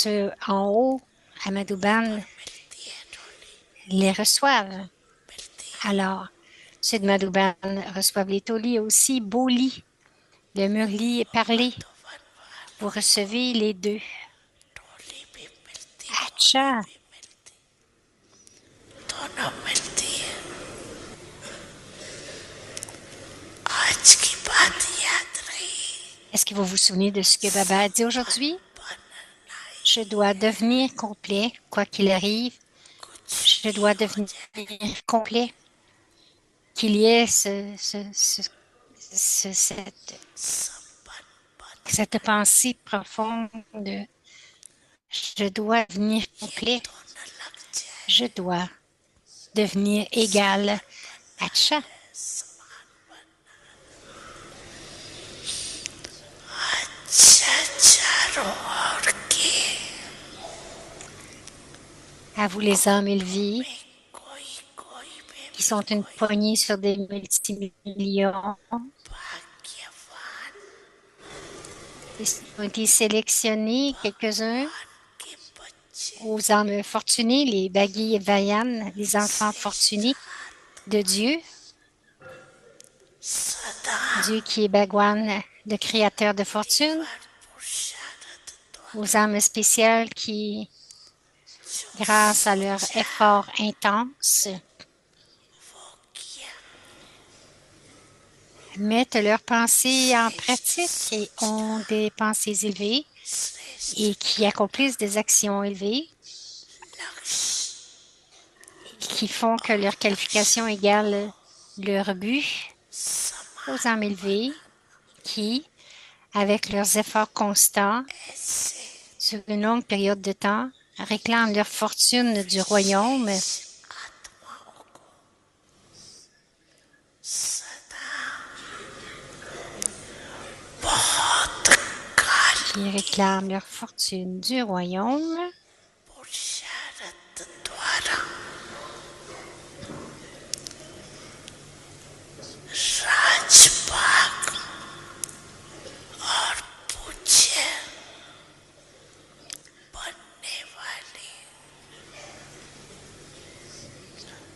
ceux en haut, à Madouban, les reçoivent. Alors, ceux de Madouban reçoivent les tauliers aussi, beau lit, le murli parlé. Vous recevez les deux. Acha, दोनों मिलती है आज की बात याद रही est-ce que vous vous souvenez de ce que Baba a dit aujourd'hui? Je dois devenir complet, quoi qu'il arrive. कुछ Je भी dois हो devenir जाए complet. Qu'il y ait संपन्न बन cette pensée profonde de je dois devenir ये complet, तो न लग जाए je dois devenir égal. समान बनना Acha, है समान अच्छा चारों ओर के à vous les âmes élevées, में कोई कोई में qui भी sont une कोई poignée sur des multimillions, भाग्यवान ils ont été sélectionnés, quelques-uns, भगवान के बच्चे aux âmes fortunées, les Bagi et Vayan, les enfants श्रेष्ठ fortunés de Dieu, सदा Dieu qui est Bhagwan, le créateur de fortune, ईश्वर पुरुषार्थ द्वारा aux âmes spéciales qui, जो grâce à leur सोचा effort intense, वो किया mettent leurs pensées en श्रेष्ठ pratique et सोचना ont des pensées élevées श्रेष्ठ et qui accomplissent des actions élevées लक्ष्य qui font que और leur लक्ष्य qualification को égale leur but aux समान âmes élevées qui, avec leurs efforts constants ऐसे sur une longue période de temps, réclament leur fortune du royaume विशेष आत्माओं को सदा बहुत काल qui की réclament leur fortune du royaume पुरुषार्थ द्वारा राजपाग और पूज्य बनने वाली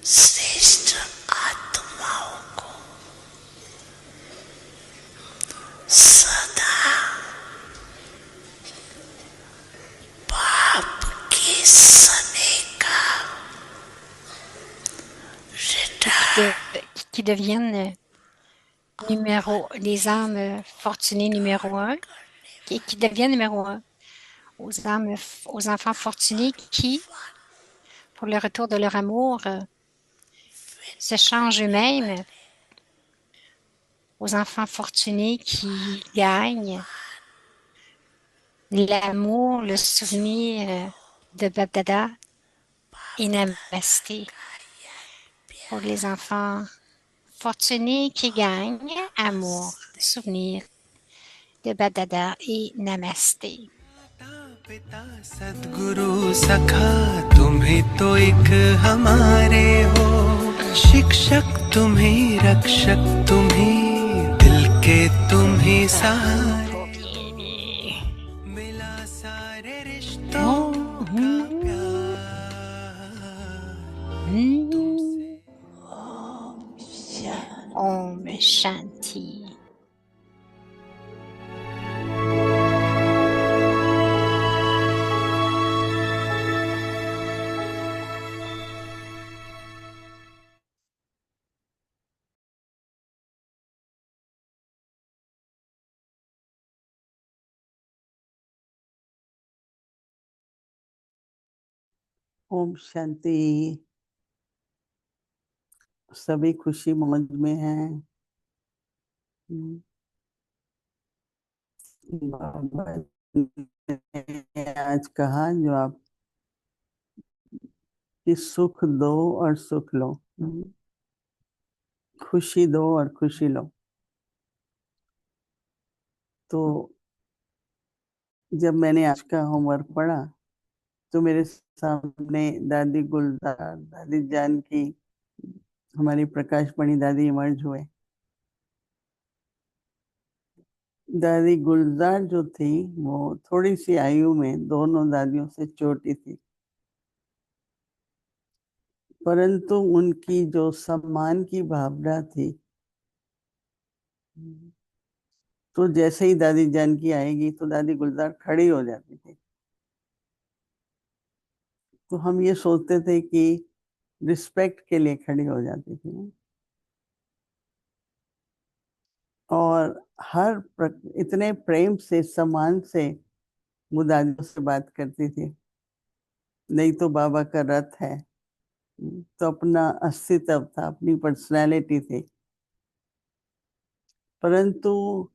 श्रेष्ठ आत्माओं को सदा पाप के सने का qui, return qui deviennent les âmes fortunées numéro un, qui deviennent numéro un aux enfants fortunés qui, pour le retour de leur amour, se changent eux-mêmes, aux enfants fortunés qui gagnent l'amour, le souvenir de Babdada et Namasté. Pour les enfants fortunés qui gagnent amour, souvenir de Babdada et Namasté. पिता सद्गुरु सखा तुम्हें तो एक हमारे हो शिक्षक तुम्हें रक्षक तुम्हें दिल के तुम्हें सहारे मिला सारे रिश्तों का प्यार तुमसे Om Shanti. ओम शांति। सभी खुशी मौज में हैं। बाबा ने आज कहा जो आप कि सुख दो और सुख लो, खुशी दो और खुशी लो। तो जब मैंने आज का होमवर्क पढ़ा तो मेरे सामने दादी गुलजार, दादी जानकी, हमारी प्रकाश मणि दादी इमर्ज हुए। दादी गुलजार जो थी वो थोड़ी सी आयु में दोनों दादियों से छोटी थी, परंतु उनकी जो सम्मान की भावना थी, तो जैसे ही दादी जानकी आएगी तो दादी गुलजार खड़ी हो जाती थी। तो हम ये सोचते थे कि रिस्पेक्ट के लिए खड़ी हो जाती थी, और इतने प्रेम से सम्मान से वो दादियों से बात करती थी। नहीं तो बाबा का रथ है, तो अपना अस्तित्व था, अपनी पर्सनैलिटी थी, परंतु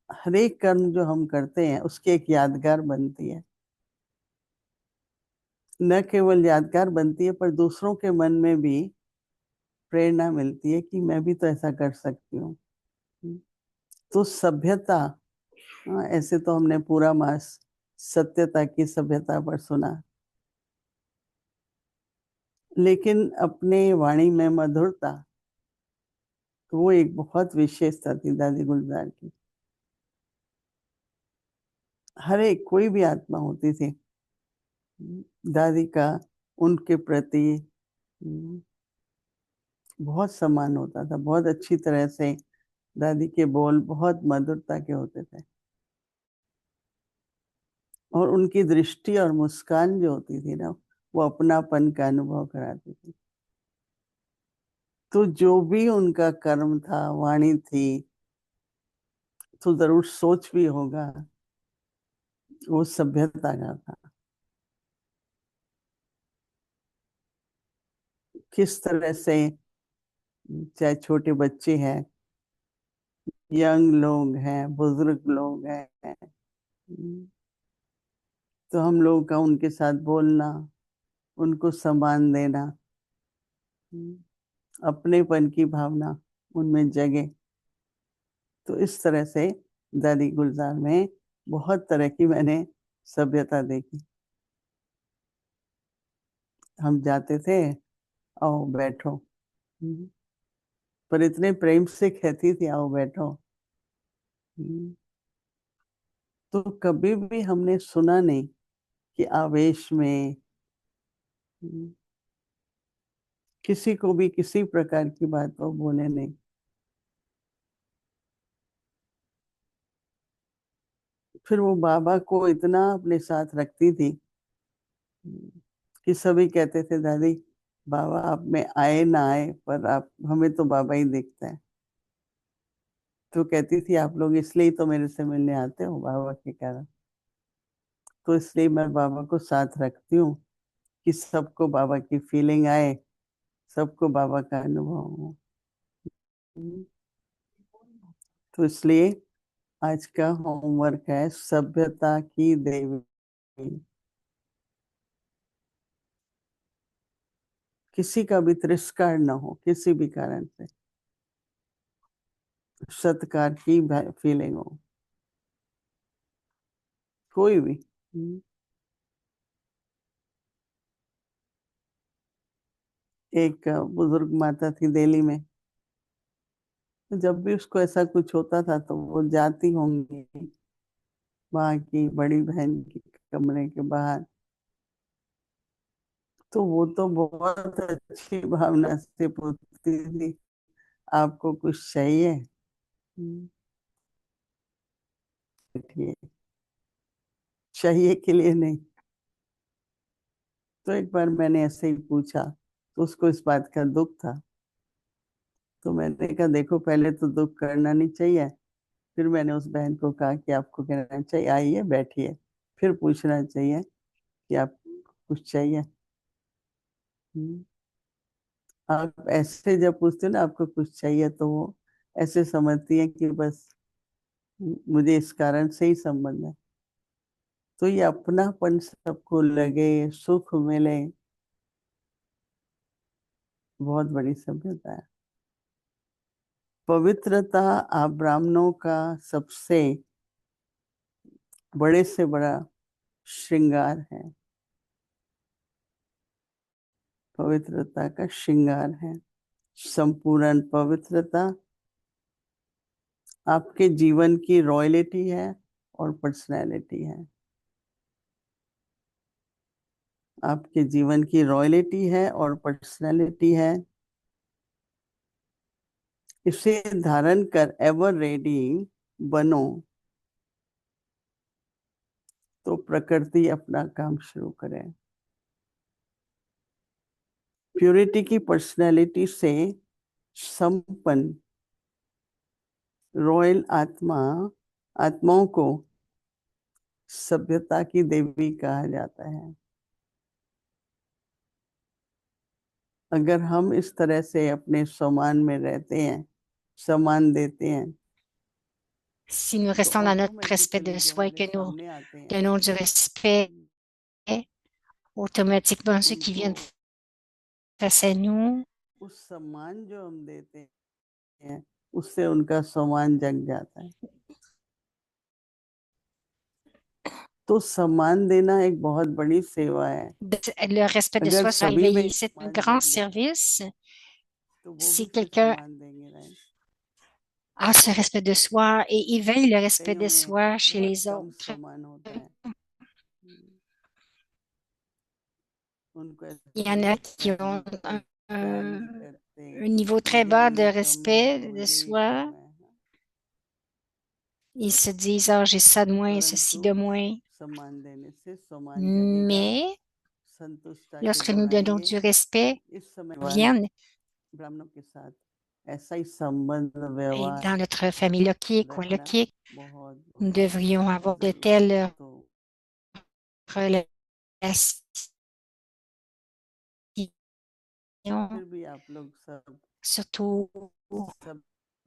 हर एक कर्म जो हम करते हैं उसकी एक यादगार बनती है। न केवल यादगार बनती है पर दूसरों के मन में भी प्रेरणा मिलती है कि मैं भी तो ऐसा कर सकती हूँ। तो सभ्यता, ऐसे तो हमने पूरा मास सत्यता की सभ्यता पर सुना, लेकिन अपने वाणी में मधुरता, तो वो एक बहुत विशेषता थी दादी गुलजार की। हर एक कोई भी आत्मा होती थी, दादी का उनके प्रति बहुत सम्मान होता था। बहुत अच्छी तरह से दादी के बोल बहुत मधुरता के होते थे, और उनकी दृष्टि और मुस्कान जो होती थी ना, वो अपनापन का अनुभव कराती थी। तो जो भी उनका कर्म था, वाणी थी, तो जरूर सोच भी होगा, वो सभ्यता का था। किस तरह से, चाहे छोटे बच्चे हैं, यंग लोग हैं, बुजुर्ग लोग हैं, तो हम लोगों का उनके साथ बोलना, उनको सम्मान देना, अपनेपन की भावना उनमें जगे। तो इस तरह से दादी गुलजार में बहुत तरह की मैंने सभ्यता देखी। हम जाते थे, आओ बैठो, पर इतने प्रेम से कहती थी आओ बैठो। तो कभी भी हमने सुना नहीं कि आवेश में किसी को भी किसी प्रकार की बात वो बोले नहीं। फिर वो बाबा को इतना अपने साथ रखती थी कि सभी कहते थे दादी बाबा आप में आए ना आए, पर आप हमें तो बाबा ही दिखता है। तो कहती थी आप लोग इसलिए तो मेरे से मिलने आते हो बाबा के कारण, तो इसलिए मैं बाबा को साथ रखती हूँ कि सबको बाबा की फीलिंग आए, सबको बाबा का अनुभव हो। तो इसलिए आज का होमवर्क है सभ्यता की देवी। किसी का भी तिरस्कार न हो किसी भी कारण से, सत्कार की फीलिंग हो, कोई भी। एक बुजुर्ग माता थी दिल्ली में, तो जब भी उसको ऐसा कुछ होता था तो वो जाती होंगी वहां की बड़ी बहन के कमरे के बाहर, तो वो तो बहुत अच्छी भावना से पूछती थी आपको कुछ चाहिए। बैठिए, चाहिए के लिए नहीं। तो एक बार मैंने ऐसे ही पूछा, तो उसको इस बात का दुख था। तो मैंने कहा देखो पहले तो दुख करना नहीं चाहिए, फिर मैंने उस बहन को कहा कि आपको कहना चाहिए आइए बैठिए, फिर पूछना चाहिए कि आप कुछ चाहिए। हम्म, आप ऐसे जब पूछते हो ना आपको कुछ चाहिए, तो वो ऐसे समझती है कि बस मुझे इस कारण से ही संबंध है। तो ये अपनापन सबको लगे, सुख मिले, बहुत बड़ी सभ्यता है। पवित्रता आप ब्राह्मणों का सबसे बड़े से बड़ा श्रृंगार है, पवित्रता का श्रृंगार है। संपूर्ण पवित्रता आपके जीवन की रॉयल्टी है और पर्सनैलिटी है। आपके जीवन की रॉयल्टी है और पर्सनैलिटी है। इसे धारण कर एवर रेडी बनो, तो प्रकृति अपना काम शुरू करे। प्योरिटी की पर्सनैलिटी से संपन्न रॉयल आत्माओं को सभ्यता की देवी कहा जाता है। अगर हम इस तरह से अपने सम्मान में रहते हैं, सम्मान देते हैं, Si nous तो restons dans notre respect automatically de जो soi et हमारे que nous सामने आते हैं donnons du respect, automatiquement ceux qui उनको viennent face à nous, उस सम्मान जो हम देते हैं उससे उनका सम्मान जग जाता है। तो सम्मान देना एक बहुत बड़ी सेवा है। le respect de अगर soi sera सभी में éveillé. C'est un सम्मान grand जग जाए service. तो वो भी Si फिर quelqu'un सम्मान देंगे, right. a ce respect de soi et éveille le respect कईयों de में soi chez बहुत les कम autres, सम्मान होता है। उनको il y ऐसा en a लगता qui है ont बिल्कुल प्यार un, नहीं करते, un niveau très मुझे bas de ये कम है respect de मुझे ये soi. कम है। Ils se disent, ah, j'ai ça de moins, ceci परंतु de moins. सम्मान देने से सम्मान जगेगा, Mais संतुष्ट के lorsque nous donnons बनाएंगे। du respect, इस समय viennent ब्राह्मणों के साथ ऐसा ही संबंध et व्यवहार dans notre famille loquique ou रखना loquique, बहुत nous बहुत devrions avoir de जरूरी है। telles तो relations, फिर भी आप लोग सब surtout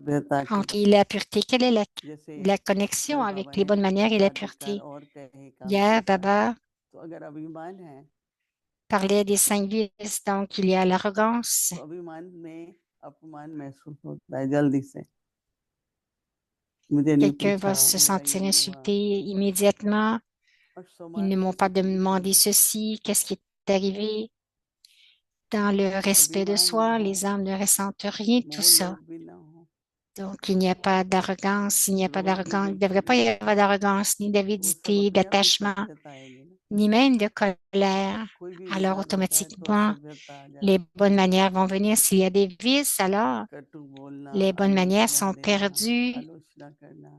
सभ्यता की, entre la pureté. Quelle est जैसे la connexion कल avec बाबा les ने bonnes manières et la एकाधिकार pureté? और कहे काम Hier, पूछा, Baba तो अगर अभिमान है parlait des cinq vices, donc il y a l'arrogance. तो अभिमान में अपमान महसूस होता है जल्दी से। मुझे नहीं Quelqu'un पूछा, va se मेरा ये sentir नहीं हुआ। insulté immédiatement. और Ils सम्मान ne में m'ont pas कुछ भी नहीं demandé है। ceci, qu'est-ce qui est arrivé. Dans le respect de अभिमान न soi, हो, les âmes ne ressentent rien de tout मोह ça. लोभ भी न हो, Donc, il n'y a pas d'arrogance, il n'y a pas क्रोध भी d'arrogance, il नहीं ne devrait pas करें, y avoir d'arrogance, ni वो सब d'avidité, अपने आप ही d'attachement, सभ्यता आएगी ना। ni même de colère. कोई भी Alors, विकार होता है तो automatiquement, सभ्यता आ les जाती है। bonnes manières vont venir. S'il y a des vices, alors कटु बोलना, les bonnes manières आलोचना sont देना, perdues. आलोचना करना,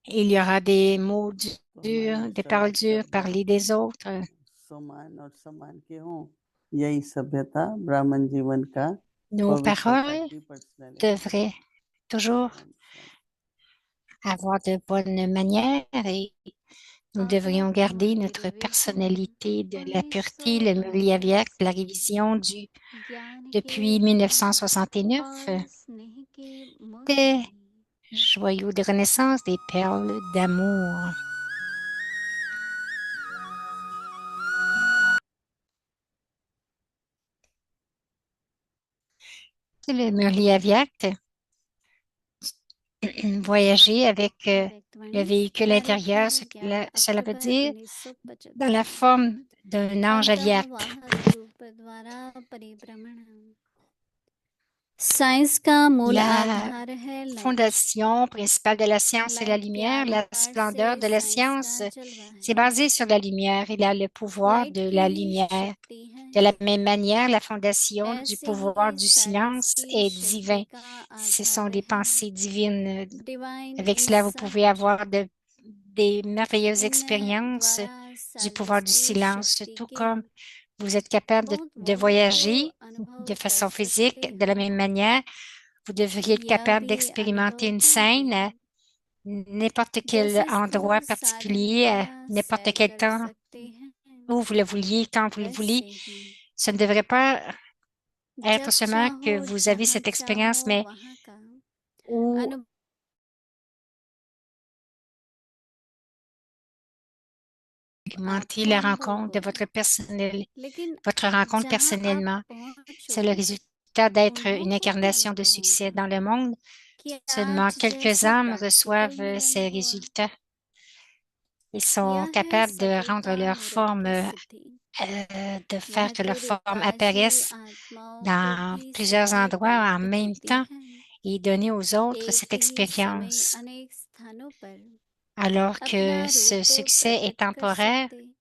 Il y aura des mots तो हमारे durs, des paroles सभी dures, शब्द parler des autres. समान और समान के हों। यही सभ्यता ब्राह्मण जीवन का Nos पवित्रता paroles की पर्सनैलिटी है। devraient toujours Om Shanti. avoir de bonnes manières et nous devrions garder notre personnalité de la pureté, le Murli Aviak, la révision depuis 1969, des joyaux de renaissance, des perles d'amour. Le Murli Aviak, voyager avec le véhicule intérieur, cela veut dire dans la forme d'un ange aviaque. La fondation principale de la science, c'est la lumière. La splendeur de la science, c'est basé sur la lumière. Il a le pouvoir de la lumière. De la même manière, la fondation du pouvoir du silence est divin. Ce sont des pensées divines. Avec cela, vous pouvez avoir des merveilleuses expériences du pouvoir du silence, tout comme vous êtes capable de voyager de façon physique. De la même manière, vous devriez être capable d'expérimenter une scène à n'importe quel endroit particulier, à n'importe quel temps, où vous le vouliez, quand vous le voulez. Ce ne devrait pas être seulement que vous avez cette expérience, mais où augmenter la rencontre de votre rencontre personnellement. C'est le résultat d'être une incarnation de succès dans le monde. Seulement quelques âmes reçoivent ces résultats. Ils sont capables de rendre leur forme, de faire que leur forme apparaisse dans plusieurs endroits en même temps. et donner aux autres cette एक ही समय expérience, अनेक स्थानों पर alors अपना que ce रूप succès est प्रकट कर temporaire. सकते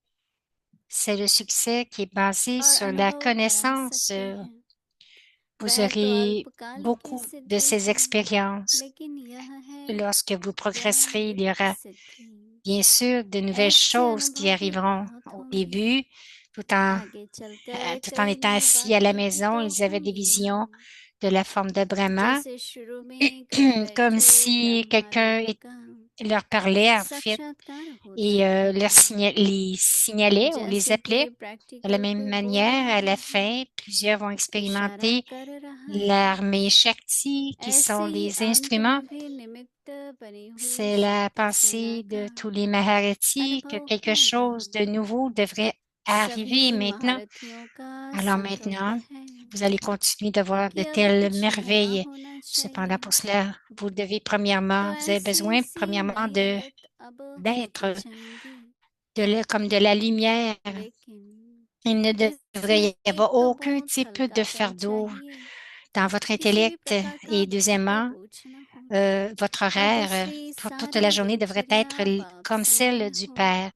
C'est le succès qui est basé और sur la अनुभव करा connaissance. सकते हैं। Vous वह तो aurez अल्पकाल की beaucoup de सिद्धि ces है, expériences. लेकिन यह है Lorsque vous progresserez, il y व्यावृत्त aura सिद्धि। bien sûr de nouvelles ऐसे choses qui अनुभव भी arriveront बहुत au होंगे। début, आगे चलकर tout en कई étant नई assis à la बातें भी maison. तो Ils avaient des होंगी visions ना, de la forme de Brahma, जैसे शुरू में घर comme बैठे si quelqu'un ब्रह्मारूप का leur parlait en fait साक्षात्कार होता et है, les signalait ou les जैसे appelait. कोई De la प्रैक्टिकल même को बोल manière, रहा à la है, fin, plusieurs vont इशारा expérimenter कर रहा है। l'armée Shakti, qui ऐसे sont ही les अंत instruments. में भी निमित्त बनी हुई C'est la शक्ति सेना pensée का de tous les Maharathis que अनुभव quelque होगा। chose de nouveau devrait arriver सभी maintenant. महारथियों का Alors संकल्प maintenant, है vous allez continuer de voir de कि अब telles कुछ नया merveilles. होना Cependant, चाहिए। pour cela, vous devez तो vous avez besoin ऐसी सी premièrement नई अदत अब होती d'être जाएंगी, comme de la lumière. लेकिन Il ne devrait इसमें y एक avoir तो aucun बहुत type de हल्कापन fardeau चाहिए, dans votre किसी भी intellect. प्रकार का Et भार deuxièmement, बोझ न हो, votre और horaire दूसरी pour toute la सारी journée devrait दिनचर्या être बाप comme celle समान du हो। Père.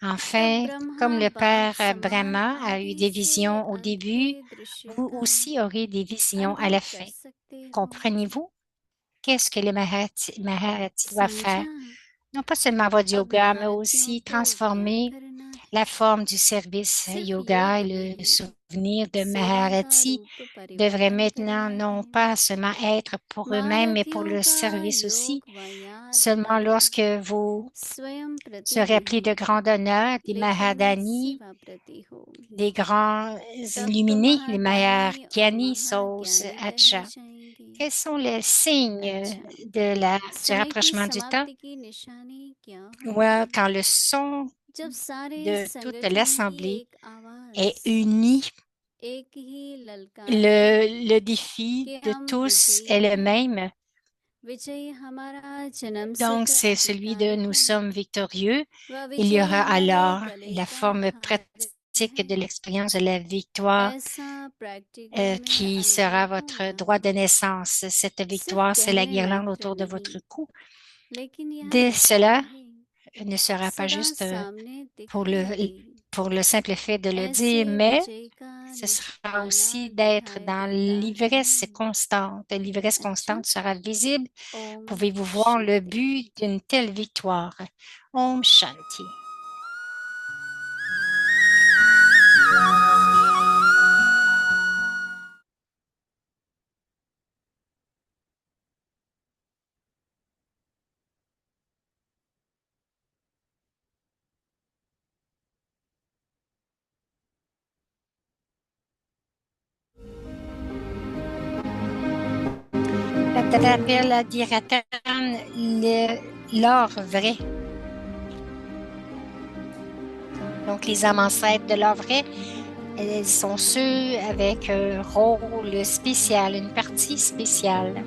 तब Enfin, ब्रह्मा comme le बाप Père समान Brahma a eu आदि des से visions au अंत début, के दृश्य vous का aussi aurez des visions à अनुभव la कर fin. सकते हो। Comprenez-vous? Qu'est-ce que les Maharathis doivent faire? समझा? Non pas seulement avoir du अब yoga, mais महारथियों aussi को क्या transformer करना है? la forme du service सिर्फ yoga योग et में le ही souvenir de सेवा का Maharati रूप devrait परिवर्तन maintenant करना non है। pas seulement être pour eux-mêmes, mais pour महारथियों le का service aussi. योग व याद Seulement अब lorsque vous स्वयं प्रति serez appelés de नहीं, grands honneurs, des लेकिन Mahadani, सेवा प्रति हो, des grands तब तो illuminés, les महादानी और Mahagyani, Sos, महाज्ञानी कहे Acha. जाएंगे। Quels sont les signes अच्छा, du समय की rapprochement du temps? समाप्ति की निशानी क्या Ouais, होगी? quand le son जब सारे de toute संगठन की l'assemblée एक आवाज, est uni, एक ही ललकार है le défi कि de हम tous विजयी est le हैं। même. विजयी हमारा जन्मसिद्ध Donc, c'est celui अधिकार de nous है। sommes victorieux. वह Il y विजय aura हमारे alors गले la का forme हार pratique de है। l'expérience de la victoire ऐसा प्रैक्टिकल में qui sera अनुभव votre होगा। droit de naissance. Cette सिर्फ victoire, c'est la कहने guirlande मात्र autour de नहीं, votre cou. लेकिन यह Dès घटना cela रहे, ne sera pas सदा juste सामने pour दिखाई दे। pour le simple fait de le ऐसे dire, mais विजय का ce sera निशाना aussi d'être दिखाई dans देता l'ivresse है। constante. L'ivresse अच्छा, constante sera visible. Om Pouvez-vous voir le Shanti. but d'une telle victoire? Om Shanti. La perle d'Iratan, l'or vrai. Donc, les âmes ancêtres de l'or vrai, elles sont ceux avec un rôle spécial, une partie spéciale.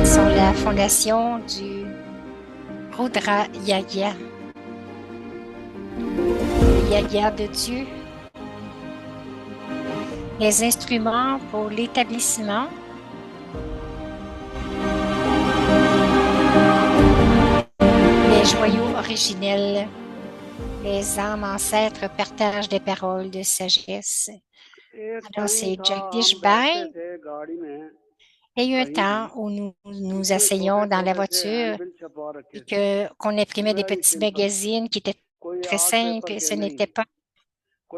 Ils sont la fondation du Rudra Yagya, le Yagya de Dieu. Les instruments pour l'établissement, les joyaux originels, les âmes ancêtres partagent des paroles de sagesse. Alors, c'est Jagdish Bai. Il y a eu un temps où nous asseyions dans la voiture et qu'on imprimait des petits magazines qui étaient très simples et ce n'était pas,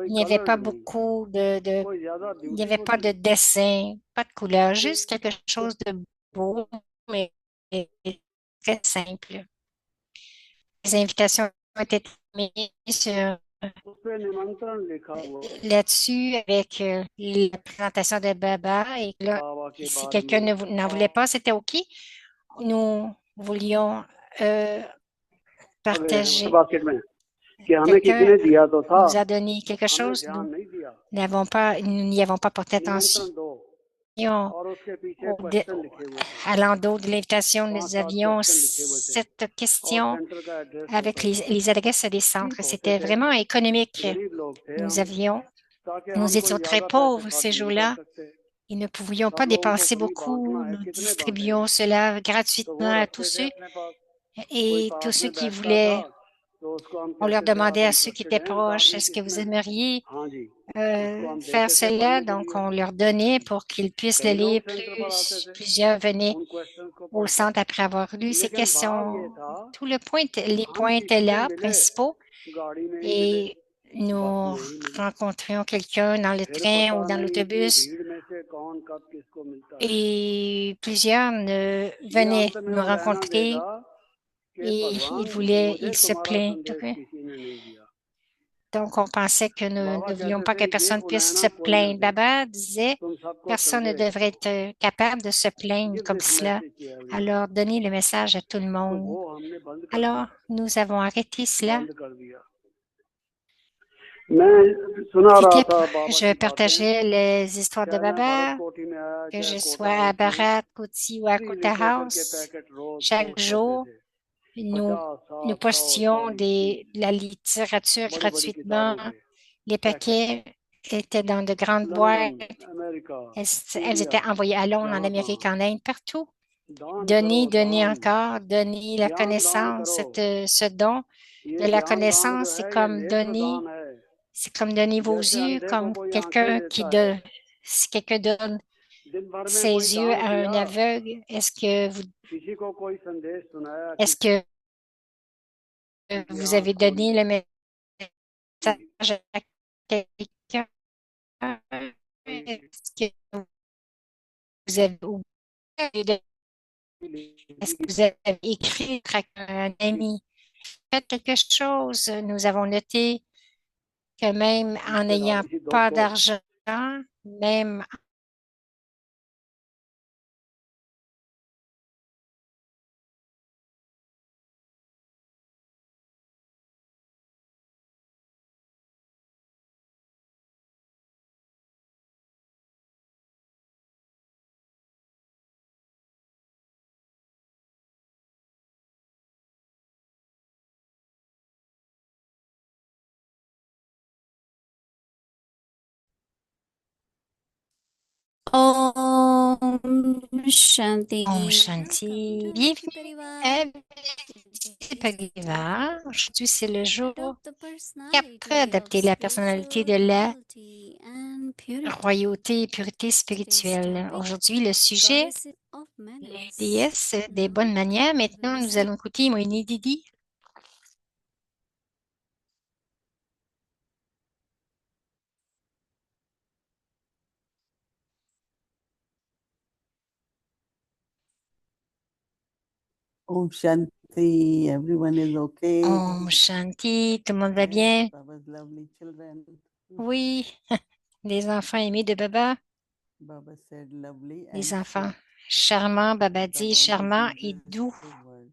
il n'y avait pas beaucoup il n'y avait pas de dessin, pas de couleur, juste quelque chose de beau, mais très simple. Les invitations étaient mises là-dessus avec la présentation de Baba et là, si quelqu'un n'en voulait pas, c'était OK. Nous voulions partager. Quelqu'un nous a donné quelque chose, nous n'y avons pas porté attention. À l'endos de l'invitation, nous avions cette question avec les adresses des centres. C'était vraiment économique. Nous étions très pauvres ces jours-là et ne pouvions सब pas लोगों को dépenser free बांटना beaucoup. है, Nous कितने distribuions बांटेंगे? cela तो gratuitement वो à रखते थे अपने पास, कोई tous पास ceux में qui बैठता था, voulaient. तो उसको हम On leur कहते थे आप demandait à ceux qui इंटरेस्टेड étaient हैं इस proches, बार में est-ce que vous किसमें? aimeriez हाँ जी, उसको हम faire देते थे cela? पढ़ने के Donc, लिए। on leur donnait pour qu'ils puissent le कई lire. लोग सेंटर पर आते थे Plusieurs venaient उन क्वेश्चंस को au पढ़कर, centre après avoir lu ces लेकिन भाव ये questions. था Tout le point, les हम points étaient किसी से là, मिले, principaux, गाड़ी में ही मिले, et बस nous में ही मिले, rencontrions quelqu'un dans le फिर train पता ou dans नहीं कि l'autobus, भीड़ में से कौन कब किसको मिलता है। et plusieurs ये venaient अंत में nous वो कहना rencontrer देगा कि et भगवान मुझे ils se तुम्हारा संदेश plaindraient. किसी ने नहीं दिया। Donc, on pensait que nous Baba ne voulions कहते pas थे que ये personne puisse उलहना se कोई ना plaindre. दे, Baba disait, तुम सबको personne ne संदेश devrait दो, être capable de se plaindre give comme this cela. Message to everyone. Alors, donnez le message à tout le तो monde. वो हमने बंद कर Alors, दिया, nous avons arrêté cela. बंद कर दिया। मैं सुना रहा था बाबा Je की बातें, partageais les histoires de चाहे मैं भरत Baba, कोठी में आया que चाहे je कोटा sois à हाउस में, Bharat, Koti ou à free Kota literature के House. पैकेट रोज Chaque पोस्ट करते jour, थे, nous, 50, nous 60, 100, postions 40, 30, de la littérature बड़ी बड़ी gratuitement. किताबों के Les packet, paquets étaient dans de grandes London, boîtes. America, Elles India, étaient envoyées à Londres, en जहाँ Amérique, तहाँ, en Inde, partout. दान करो, Donner, donner दान, encore, donner la ज्ञान दान connaissance, करो, ce don de ये la ज्ञान दान connaissance, जो है ये नेत्र दान है, c'est comme donner vos जैसे yeux, अंधे को comme कोई आंखें quelqu'un qui देता है, donne, si quelqu'un donne दिन भर में कोई ses yeux दान à un किया, aveugle, किसी को कोई संदेश सुनाया, est-ce किसी que की vous आंख avez खोली, donné le message à quelqu'un? Est-ce que vous avez oublié est-ce que vous avez écrit à un ami? Faites quelque chose. Nous avons noté que même en इसके n'ayant अलावा किसी दोस्त pas को d'argent, même Om Shanti. Om welcome Shanti. To ABC Bienvenue परिवार। à Petit Parivar. Aujourd'hui, c'est le jour Adopt the 4, personality of adapter la personnalité spiritual de la royalty and purity. royauté et pureté Today's spirituelle. topic, Aujourd'hui, le sujet, goddess of les manners. déesses des Now, bonnes manières. Maintenant, nous listen. allons écouter Moïni Didi. Om Shanti, everyone is okay. Om Shanti, tout le monde va bien? Baba's lovely children. Oui, les enfants aimés de Baba, Baba said lovely and les enfants sweet. charmants, Baba Baba dit always charmants et uses doux. the word.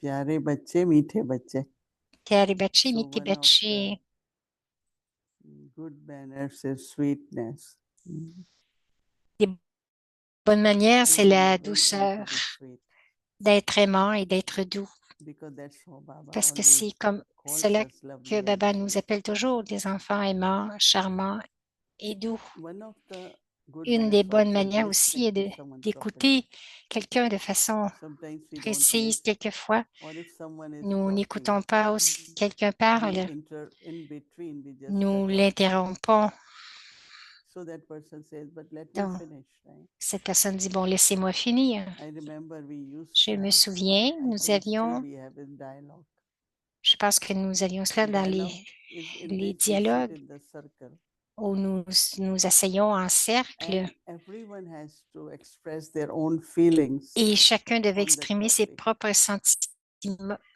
प्यारे बच्चे मीठे बच्चे. Pyari Bachi, So Miti one of Bachi. the good manners is sweetness. Les bonnes manières, c'est Being la loving and to douceur, be sweet. d'être aimant et d'être doux. Because that's how Baba Parce que always c'est comme calls cela us lovely que and Baba sweet. nous appelle toujours des enfants aimants, charmants et doux. One of the good Une manners des bonnes also is manières aussi est listening to someone properly. d'écouter quelqu'un de façon Sometimes we don't précise. listen. Quelquefois, Or if someone is nous talking, n'écoutons pas aussi quelqu'un we parle. in between, we just Nous cut off. l'interrompons. So that person says, but let me Donc, finish. Right? cette personne dit, bon, laissez-moi finir. I remember we used Je to me have, souviens, I nous think still avions, we have in dialogue. je pense que nous avions cela dans Dialogue is in les this we sit dialogues in the circle. où nous asseyons en cercle And everyone has to express their own feelings et chacun devait on the exprimer ses topic. propres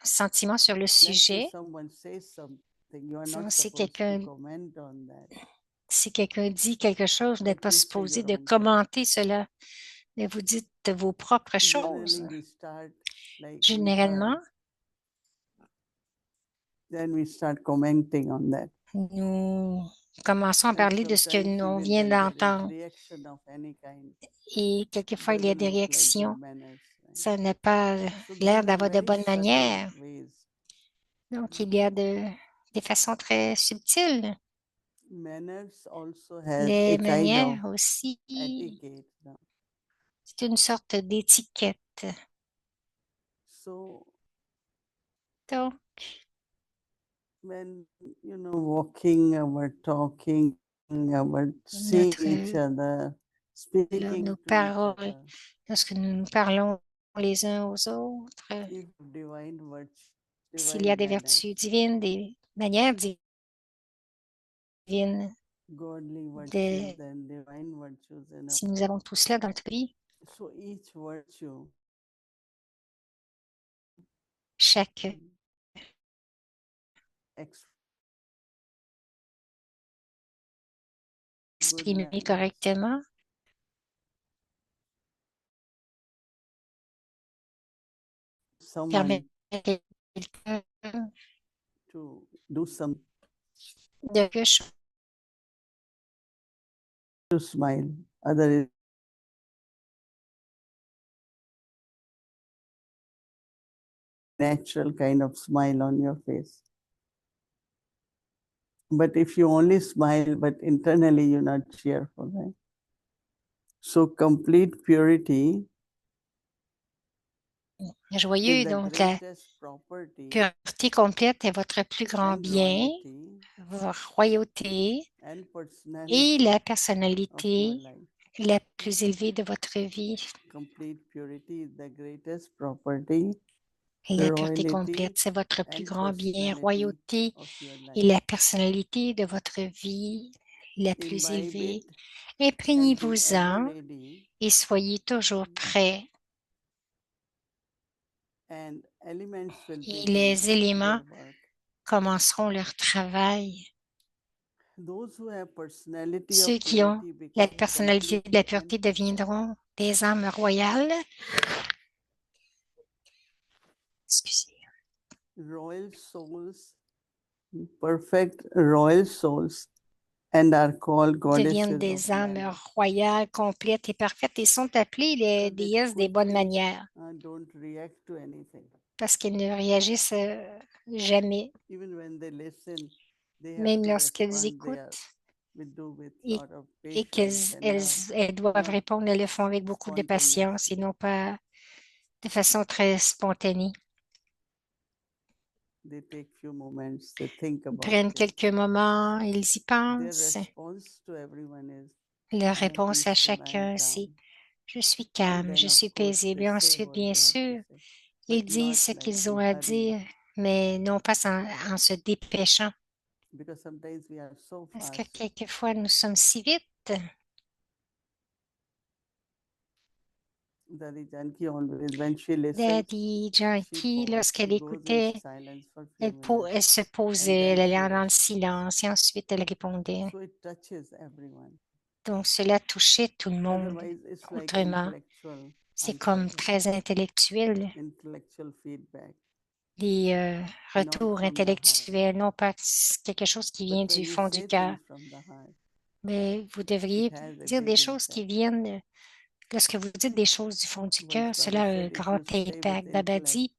sentiments sur le Let's say sujet. someone says something, you are Sinon, not si supposed to quelqu'un comment on that. si quelqu'un dit quelque chose, vous n'êtes But pas you say supposé your de own thoughts. commenter cela, mais vous dites vos propres Generally, choses. we start like we Généralement, heard, then we start commenting on that. nous commençons à And parler de ce que sometimes l'on even vient when there is d'entendre reaction of any kind, et quelquefois il y a doesn't des look like réactions. good manners. Right? Ça n'a pas So l'air there are d'avoir de very bonnes subtle manières. ways. Donc, il y a des façons très subtiles. Manners also has Les a kind of manières aussi, etiquette. c'est une sorte d'étiquette. So Donc, when walking, our talking, our seeing each notre, other, speaking nos to each paroles, other, lorsque nous nous parlons les uns aux autres, if divine virtue, s'il y a divine des manners, vertus divines, des manières divines, godly virtues de, and divine virtues in si our nous avons tout cela dans notre vie, so each virtue chaque ex- good exprimé manners correctement someone permet à quelqu'un to do some de quelque chose. to smile, other is natural kind of smile on your face. But if you only smile, but internally you're not cheerful, right? So complete purity is Joyeux, the donc la greatest property pureté complète est votre plus grand and bien, royalty votre royauté and et personality la of your personnalité life. la plus élevée de votre vie. Complete purity is the greatest property, Et la pureté royalty complète, c'est votre plus and grand bien, personality royauté of your et life. la personnalité de votre vie la plus Imbibe élevée. it and be Imprégnez-vous-en ever ready, et soyez toujours prêts. and elements will Et begin les éléments their work. commenceront leur travail. Those who have personality Ceux of qui ont purity la become personnalité de la completely pureté empty. deviendront des âmes royales. Excusez. Royal souls, perfect royal souls, and are called Deviennent goddesses des of âmes manners. royales, complètes et parfaites et sont appelées les Because they déesses des bonnes quickly manières don't react to anything. parce qu'elles ne réagissent jamais, Even when they listen, they have même to lorsqu'elles respond. They écoutent are with et, lot of et patience and elles doivent not répondre, elles le font avec beaucoup de patience et non pas de façon très spontanée. they take few moments, they think Ils about prennent it. quelques moments, ils y Their pensent. response to everyone is, Leur I am réponse à peaceful, I am chacun, c'est calm. je suis And calme, then, je of suis course, paisible. they Et say ensuite, what bien they have to sûr, say, ils but not disent ce like qu'ils in ont à hurry, dire, mais non pas en se dépêchant. because sometimes we are so Parce que fast. quelquefois, nous sommes si vite. Daddy Janki always, when she listens, Daddy Janky, lorsqu'elle she goes in écoutait, silence for few minutes, elle se and posait, then elle she allait dans le responds. silence et ensuite elle répondait. So it touches everyone. Donc, cela touchait tout le monde. Otherwise, it's like Autrement, intellectual c'est answer, comme très intellectuel. intellectual feedback, Les not retours from the heart. intellectuels, non pas quelque chose qui vient But when du you fond du say cœur. things from the heart, Mais vous it devriez has a dire big des choses qui impact. viennent, lorsque vous dites des choses du fond du Once cœur, Baba cela a un said, if grand you say with impact. Baba intellect, dit,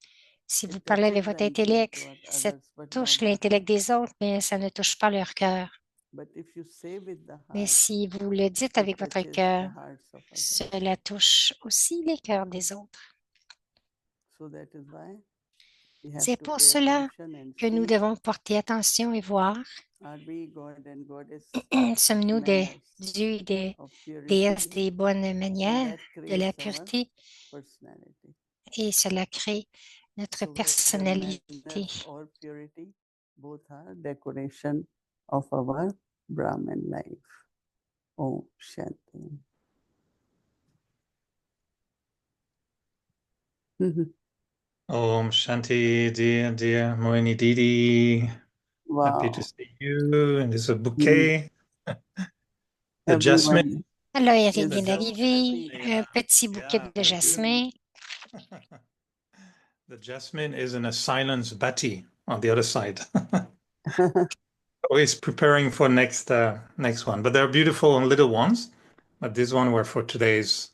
si vous it parlez avec touches the votre intellect intellect, of ça others, but touche not the l'intellect heart. des autres, mais ça ne touche pas leur cœur. But if you say with the Mais heart, si vous le dites it avec votre touches the cœur, hearts of others. cela touche aussi les cœurs des autres. So that is why we have C'est to pour pay cela attention and que nous see, devons porter attention et voir, are we God and Goddess sommes-nous des manners dieux et des of déesses purity, des bonnes and manières, that de la creates our pureté, personality. et cela crée notre So whether personnalité. manners or purity, both are decoration of our Brahman life. Om Shanti. Om Shanti, dear Moini Didi. Happy Wow. to see you. And there's a bouquet. The jasmine. Everyone Alors, Eric is vient so d'arriver, happy. un petit bouquet de jasmin. The jasmine is in a silence bati on the other side. Always preparing for next one. But they're beautiful and little ones. But this one were for today's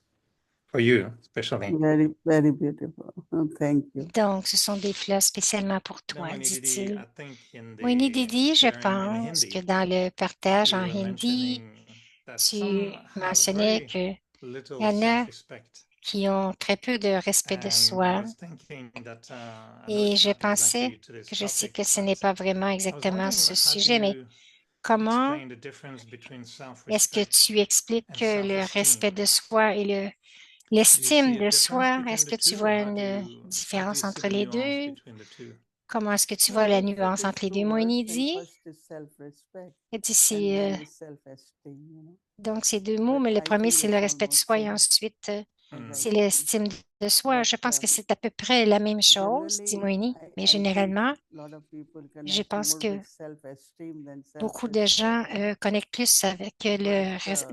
for you, especially. Very, very beautiful. Oh, thank you. Donc, ce sont des fleurs spécialement pour Then toi, Moini Didi, dit-il. I think in Moini the Didi, je sharing in pense que Hindi, dans le partage you en were hindi, mentioning that tu some have mentionnais very qu'il little y en a self-respect. qui ont très peu de respect de And I soi. was thinking that I know Et it's je not pensais exactly to this que je sais topic, que ce but n'est pas vraiment I was exactement wondering ce how do sujet, mais you comment explain the difference between est-ce que self-respect tu expliques and le respect self-esteem? de soi et Do you l'estime see a de difference soi? between Est-ce the que tu two, or vois une how do you différence see entre the les nuance deux? between the two? Comment est-ce que tu No, vois la it nuance is entre les two deux? words, Moïni and dit, first is self-respect, il dit and then c'est is self-esteem. donc c'est deux mots, But mais le I premier feel c'est le it's respect de almost soi et same. ensuite Mm. c'est Right. l'estime de soi. But Je pense que c'est à peu près la même chose, dit generally, Moïni, mais I think généralement, a lot of people je connect pense more que with self-esteem than beaucoup de gens self-respect. connectent plus avec But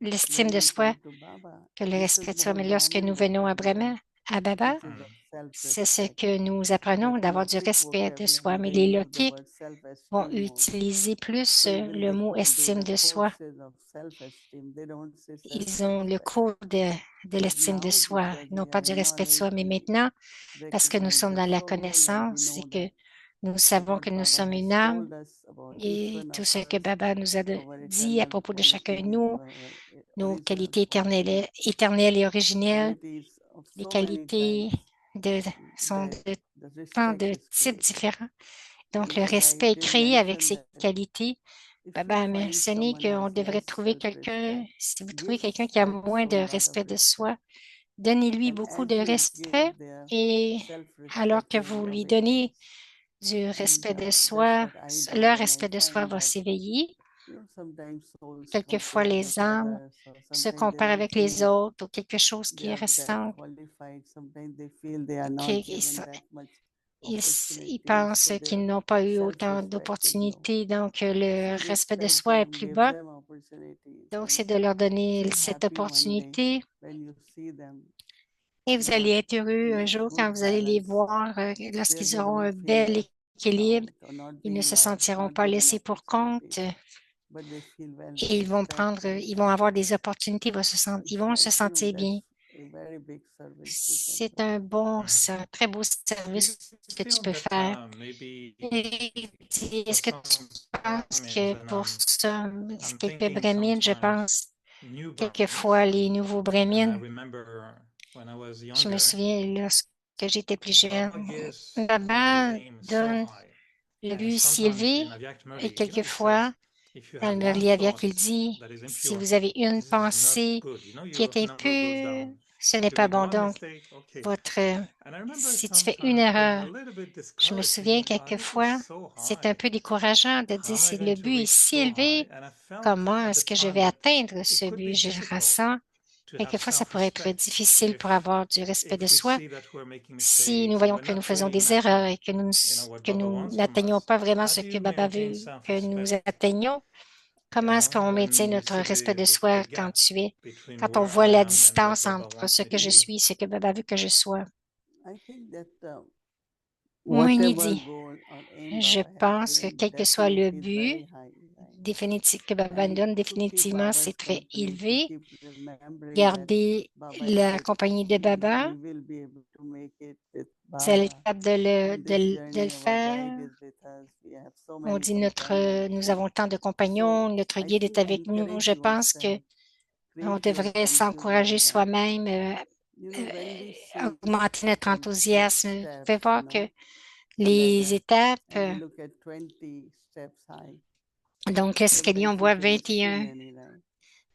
l'estime when de we soi come to Baba, que le this respect is de soi. more Mais lorsque nous venons Brahmin À Baba, which is of c'est ce self-respect. que nous apprenons But d'avoir du Lokik respect de soi. vocabulary, Mais they les use the lokiks word vont self-esteem more. utiliser plus So even le they mot do estime the de soi. courses of self-esteem, they don't say Ils ont le self-respect. cours de But l'estime de now, soi, because non we pas have du respect de soi. knowledge, Mais we maintenant, parce que nous recognize sommes the dans la soul, and we connaissance et know que that nous savons what que nous Baba sommes une has âme told us about each et one tout of ce que us, Baba nous a our dit à eternal propos de chacun de qualities, nous, our nos original qualités qualities, éternelles et originelles, qualities of les so many qualités types, sont that de the tant respect de is types created. différents. Donc, And le as I respect est did créé avec mention ces that qualités. if Baba you a find mentionné someone qu'on has devrait less trouver quelqu'un, self-respect, si vous trouvez give quelqu'un qui a that moins de soul a lot of respect de respect. soi, donnez-lui And beaucoup as de you respect give their et alors self-respect, que their vous will lui donnez awakens. du And respect de that's soi, what I do, leur and I respect de soi find va that s'éveiller. sometimes souls Quelquefois, compare with les âmes others, or se sometimes they comparent don't avec les feel autres ou quelque chose they qui are that ressemble, qualified. Sometimes they feel they are not qu'ils given that much ils, ils opportunities, pensent so qu'ils their n'ont pas eu autant self-respect is low. d'opportunités, donc le So respect de respect soi est them, plus give bas. them opportunities, Donc, and c'est de leur donner feel cette happy one day opportunité when you see them et vous not allez être heureux in un a jour quand good vous allez les balance, voir, where lorsqu'ils they auront don't un feel bel left équilibre. out or not Ils ne being se loved, sentiront not pas given laissés pour compte opportunities, but they feel well et respected, ils vont and avoir des opportunités, ils vont se it's like, sentir bien. that's a very big service we can C'est do. c'est un très beau Do you service que tu feel peux that faire. maybe Et for est-ce que tu some penses Brahmins, que and pour I'm quelques thinking Brahmines, je sometimes pense, new quelquefois Brahmins, les nouveaux and I Brahmines, remember when I was je me younger, souviens lorsque j'étais plus jeune, Baba gives Baba the aim so donne high. le And but si sometimes élevé in Avyak et Murli, it quelquefois, says, if you dans le have one Merli Aviak, thought il dit, that is si impure, vous avez une this is not pensée good. qui Your est number goes impure, down. ce n'est If you pas make bon. one Donc, mistake, okay. votre, And I remember si tu fais une sometimes getting a erreur, little bit je me discouraged, souviens thinking, God, this is quelquefois, so c'est un high. peu décourageant de How dire am I si going le to but est reach si so élevé, high? And I felt comment at est-ce the que je time vais that atteindre it ce could be but? Je difficult ressens, to have quelquefois, ça pourrait être self-respect difficile pour avoir du respect de if we soi see that we're making si nous mistakes and voyons we're que nous not faisons really des erreurs matching, et what que Baba nous wants from n'atteignons us. pas vraiment How ce do que you Baba maintain veut que nous self-respect, atteignions. Comment est-ce qu'on maintient when you notre see respect de the soi gap between quand on where voit I la am and what distance Baba entre wants ce me que to je be? suis et ce que Baba veut que je sois? I think that Moini whatever dit, goal or aim je Baba has pense que given, quel que soit le definitely is but very high, right? définitif que Baba nous And donne, to keep définitivement, Baba's c'est très company, to élevé. keep remembering that Garder Baba is la with compagnie de me, Baba, we will be able to make it with vous allez être Baba. capable On this de le journey, our faire. guide is with us. We have so On many dit companions. nous avons tant de compagnons, So notre I guide est think avec nous. encourage Je pense que yourself, on create your devrait s'encourager enthusiasm. soi-même, When we see augmenter notre some six enthousiasme. Vous pouvez steps, voir que a les ladder, étapes, and we look at 20 steps high. donc l'escalier, on Sometimes you voit feel it's too 21. many, right?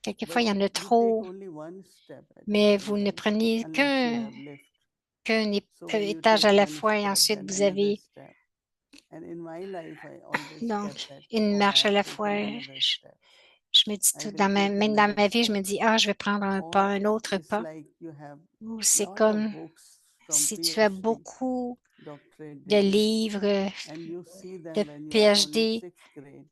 Quelquefois, But il y en a you take trop, only one step at a mais time, vous ne right? prenez Unless you have lift. qu'un So when you étage take à la one fois et step, ensuite then vous another avez step. And in my life, I always donc kept that, une oh, I marche à have la fois. taken another step. Je me dis I tout will take même dans another ma vie, je step. me dis, ah, je vais prendre un pas, Or un autre it's pas. like you have Ou c'est lot of comme books from si tu as PhD, beaucoup doctorate de degree, livres and you see de them when you are only PhD sixth grade.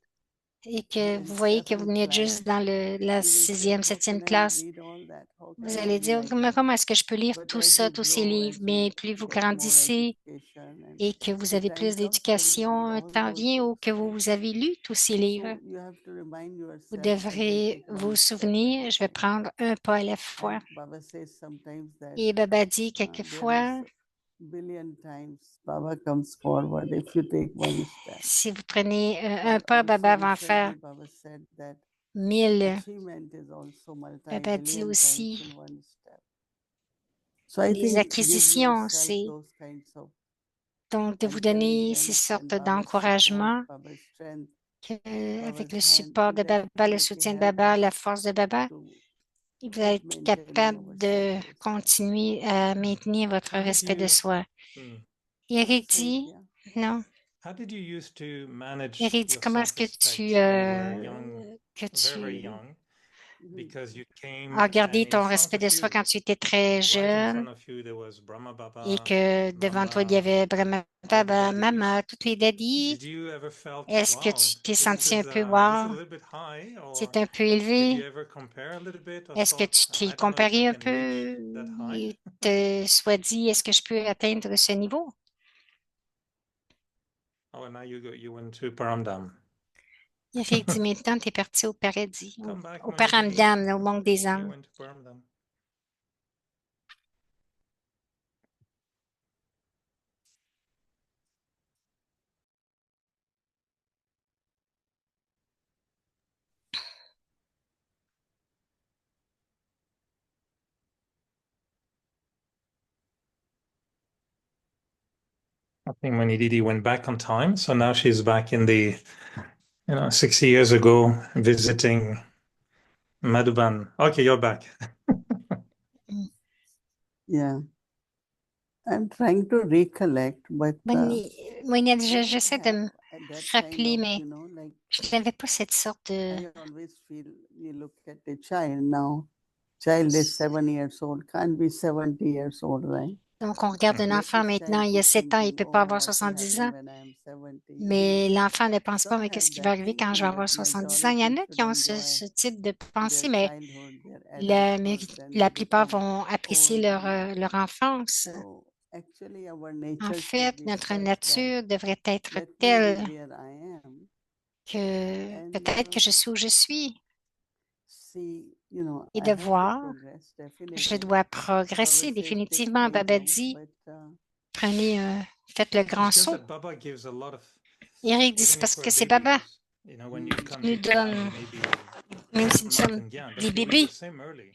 et que in vous voyez que vous 7th venez juste class, dans la you will say, sixième, how septième can I classe. read all that? How Vous can I allez be dire, like mais that? comment est-ce que je peux lire But tout as ça, you tous ces grow, livres? as Mais you plus vous get more grandissez education and et que vous the avez time plus comes when you read d'éducation, un all temps those vient où books, que right? vous avez lu tous ces livres. So you have to remind Vous yourself, I will devrez take vous one step at souvenir, a je vais time. prendre un pas à la fois. And Baba says sometimes that Et Baba dit there quelquefois, is billion times Baba comes forward if you take one step. si vous prenez un And pas, Baba also va en faire recently Baba said that 1000. achievement is also Baba dit multi-billion times aussi, in one step. So I les think give acquisitions, yourself c'est those kinds of donc de vous donner ces encouragement sortes and Baba's d'encouragements support, Baba's strength, avec Baba's le hand support de that Baba, le definitely soutien de help Baba, us la force de Baba, to vous keep allez être maintaining capable our de self-respect. continuer à maintenir votre How did respect de you, soi. hmm, Eric That's it, dit, yeah. non. how did you used to manage Eric dit, your comment est-ce self-respect when you were young, que very tu young? Mhm. Because you came as and gardé in ton front respect of de soi you, quand tu étais très right in jeune front of you, there was Brahma et Baba, que devant toi, il y Mamba, avait Brahma, all the Baba, daddies. Mama, toutes les daddies. Did you ever felt, Est-ce que wow, tu t'es this senti un is peu, a wow, little bit high, or c'est un peu did you élevé? ever compare a little bit or Est-ce que thought, tu t'es I don't know if I comparé un can reach peu that high? et te sois dit, est-ce que je peux atteindre ce niveau? Oh, and now you went to Paramdam. Eric dit, maintenant, tu es parti au paradis, Come back au when you're ready. paramdam, au monde des You anges. went to Paramdam. I think Manididi went back on time, so now she's back in the, 60 years ago visiting Madhuban. Okay, you're back. Yeah. I'm trying to recollect, but J'essaie de me that rappeler, kind of, mais like je n'avais pas cette sorte de... I always feel you look at a child now. Child is 7 years old, can't be 70 years old, right? Donc, on regarde un Let enfant this maintenant, child il y a be 7 ans, il ne thinking, peut pas oh, avoir what will 70 happen ans, when I am 70? mais l'enfant ne pense pas, Some mais have qu'est-ce qui va that arriver quand je vais thinking, but avoir 70 ans? Il y en majority a should qui ont enjoy ce type de their pensée, mais childhood, their adulthood, and la they plupart become vont apprécier old. leur enfance. So actually, our En nature should fait, be notre such that nature devrait être let me be telle where I am que and peut-être que je suis où je suis see, et I de have to voir, progress je definitely. dois Baba progresser says take définitivement. high Baba jump, dit, but prenez, faites le grand It's just saut. that Baba gives a lot of, Eric dit, c'est even if parce we're que c'est Baba babies, when you come qui nous to donne, maybe même si nous sommes Mountain Gyan, des but you read bébés, the same early.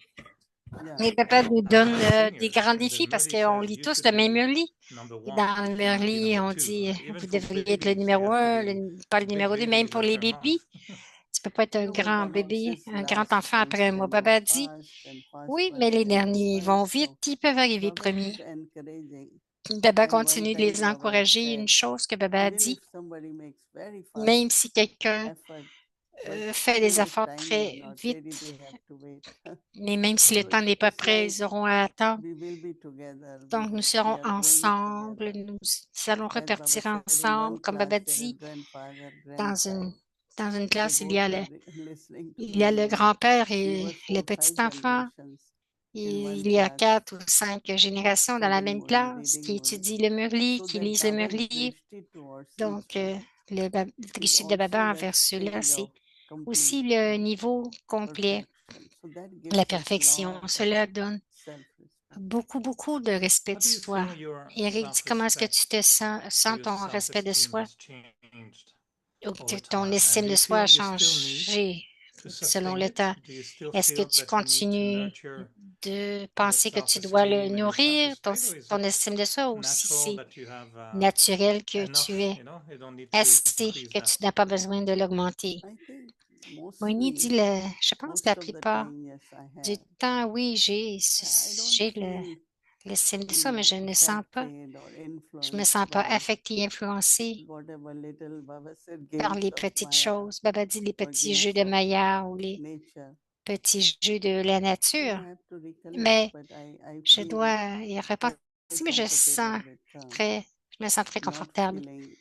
yeah, mais Baba nous And donne as des seniors, grands and the défis parce Murli qu'on says lit you tous should le même be Murli. number Et one, dans le you cannot be Murli, number on two. dit, Even vous for devriez être le babies, you numéro have to un, be pas le a big numéro deux, même baby pour like les your mom. bébés. Tu peux pas être un no, but grand Baba bébé, says un grand last enfant ones après moi. can go Baba dit, fast and oui, fast mais ones les can go derniers vont right. vite, So ils peuvent arriver Baba premiers. keep encouraging. Baba And one continue de time les Baba encourager. said, Une chose que Baba a even if dit, somebody makes very fast même si quelqu'un effort, but fait still des if efforts time is très not ready, vite, they have to wait. mais même si le So temps n'est pas it's prêt, like ils auront à attendre. we will be together. Donc, nous We serons are going ensemble, together. nous allons As Baba repartir said, in ensemble. one Comme Baba class there is dit, grandfather, dans grandchild. une, dans une They classe, both are listening to il y a me, le and grand-père we et were le 4, 5 petit enfant. generations in Et one il y a class 4 ou 5 générations dans la studying même Murli, classe reading qui Murli. étudient le Murli, So qui that lisent le Baba's Murli. drishti towards each Donc, one le is drishti de also Baba that envers ceux-là, stage c'est of complete aussi le niveau complet, perfection. So that la gives us perfection. lot of Cela donne self-respect. beaucoup, beaucoup de respect How de do you soi. feel your Eric dit, comment est-ce que tu te sens, or sens your ton respect de self-esteem soi has changed ou all que the ton time? And estime do de you soi feel a you still need changé to selon sustain le it? temps? Do you still Est-ce que feel tu that you need to continues nurture de your penser que tu dois le self-esteem and your nourrir, self-respect, or is ton it estime de soi, ou si natural c'est that you have naturel que tu enough? es You don't need to assez, increase que tu that. n'as pas besoin de l'augmenter? I think Moini dit, mostly, je pense most la of the plupart time, yes, I du have. temps, oui, I don't j'ai feel, l'estime de soi, mais je ne sens pas, affected or je me influenced sens pas by affectée, influencée whatever little Baba said par games les of petites Maya choses. Baba dit les or petits games jeux de of Maya ou les nature. petits jeux de la So nature. I have to recollect, Mais but I je feel dois y quite repenser, mais comfortable with je me sens très not confortable. feeling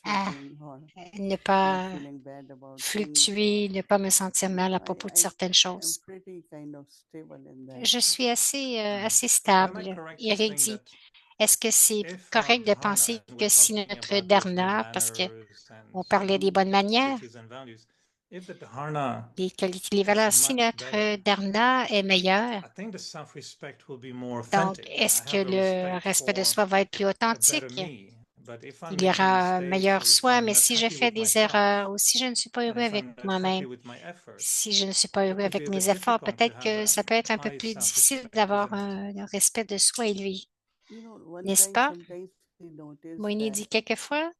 à fluctuating or ne not pas feeling bad about things. fluctuer, ne pas me sentir mal à I, propos de I certaines am choses. pretty kind of stable in that. Je suis assez Am I stable. correct in Eric saying dit, that est-ce que c'est if our correct de dharna, penser and que we're si talking notre about basically dharma, parce que manners on and parlait des bonnes manières, qualities and values, if the dharna les qualités, les is valeurs, si much notre better, dharma est meilleur, I think the self-respect will be more donc authentic. est-ce I que have a le respect respect de for soi va être plus a better authentique? me. But if I'm Il y making aura un mistakes, meilleur or if soi, I'm mais not si je happy fais with des myself, erreurs ou si je ne suis pas and heureux if avec I'm not moi-même, happy with my effort, si je ne suis pas it heureux could be avec a mes bit efforts, difficult to peut-être have que a ça peut être un peu high plus difficile self-respect, d'avoir isn't it? un respect de soi élevé, One n'est-ce thing pas? sometimes we notice Moïni that dit quelquefois,